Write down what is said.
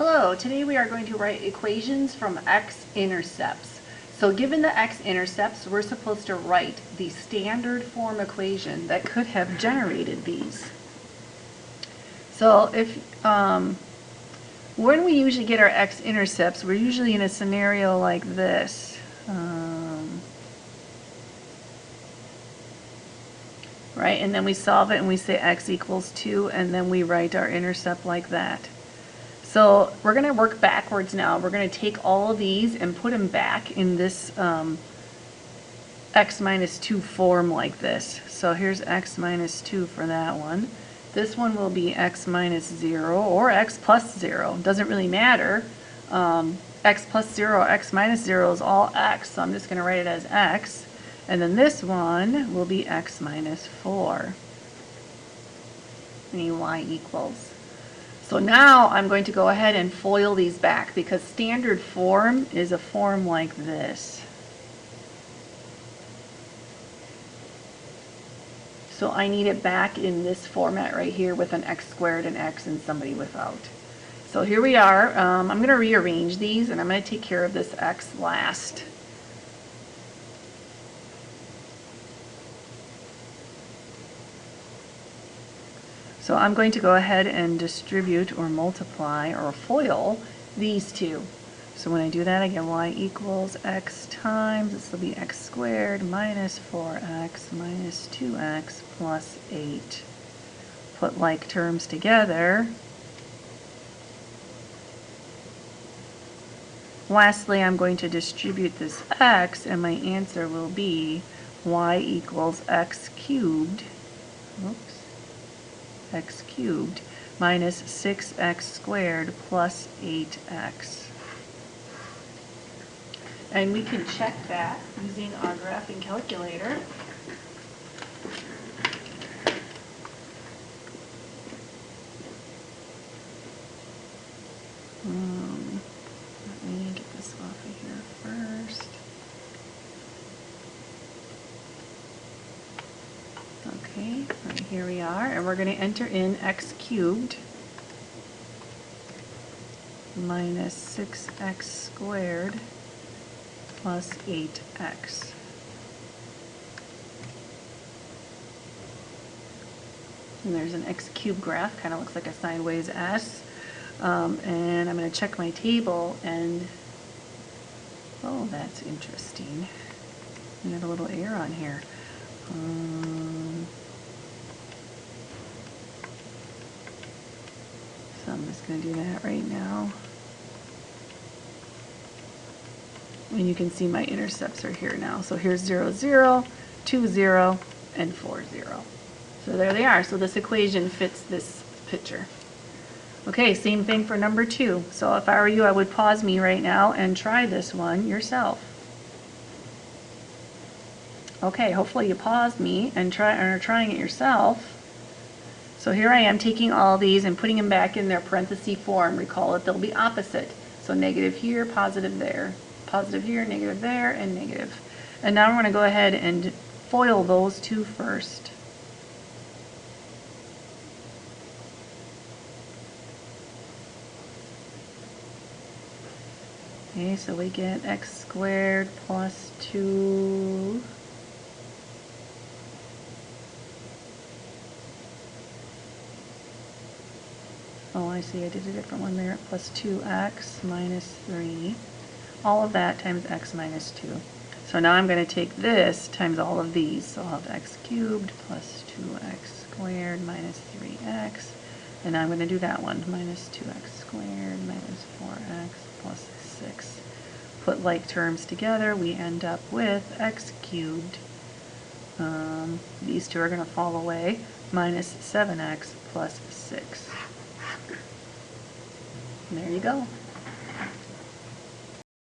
Hello, today we are going to write equations from x-intercepts. So given the x-intercepts, we're supposed to write the standard form equation that could have generated these. So when we usually get our x-intercepts, we're usually in a scenario like this. Right, and then we solve it and we say x equals 2, and then we write our intercept like that. So we're going to work backwards now. We're going to take all of these and put them back in this x minus 2 form like this. So here's x minus 2 for that one. This one will be x minus 0 or x plus 0. Doesn't really matter. X plus 0 or x minus 0 is all x, so I'm just going to write it as x. And then this one will be x minus 4. And y equals. So now I'm going to go ahead and FOIL these back because standard form is a form like this. So I need it back in this format right here with an x squared and x and somebody without. So here we are. I'm going to rearrange these and I'm going to take care of this x last. So I'm going to go ahead and distribute or multiply or FOIL these two. So when I do that, I get y equals x times, this will be x squared minus 4x minus 2x plus 8. Put like terms together. Lastly, I'm going to distribute this x, and my answer will be y equals x cubed. Oops. X cubed minus 6x squared plus 8x. And we can check that using our graphing calculator. Let me get this off of here first. Okay, right, here we are, and we're going to enter in x cubed minus 6x squared plus 8x. And there's an x cubed graph, kind of looks like a sideways S. And I'm going to check my table, and oh, that's interesting. We have a little error on here. So I'm just going to do that right now. And you can see my intercepts are here now. So here's 0, 0, 2, 0, and 4, 0. So there they are. So this equation fits this picture. Okay, same thing for number 2. So if I were you, I would pause me right now and try this one yourself. Okay, hopefully you paused me and are trying it yourself. So here I am taking all these and putting them back in their parenthesis form. Recall that they'll be opposite. So negative here, positive there. Positive here, negative there, and negative. And now I'm going to go ahead and FOIL those two first. Okay, so we get x squared plus 2 oh, I see, I did a different one there, plus 2x minus 3. All of that times x minus 2. So now I'm going to take this times all of these. So I'll have x cubed plus 2x squared minus 3x. And now I'm going to do that one, minus 2x squared minus 4x plus 6. Put like terms together, we end up with x cubed. These two are going to fall away, minus 7x plus 6. And there you go.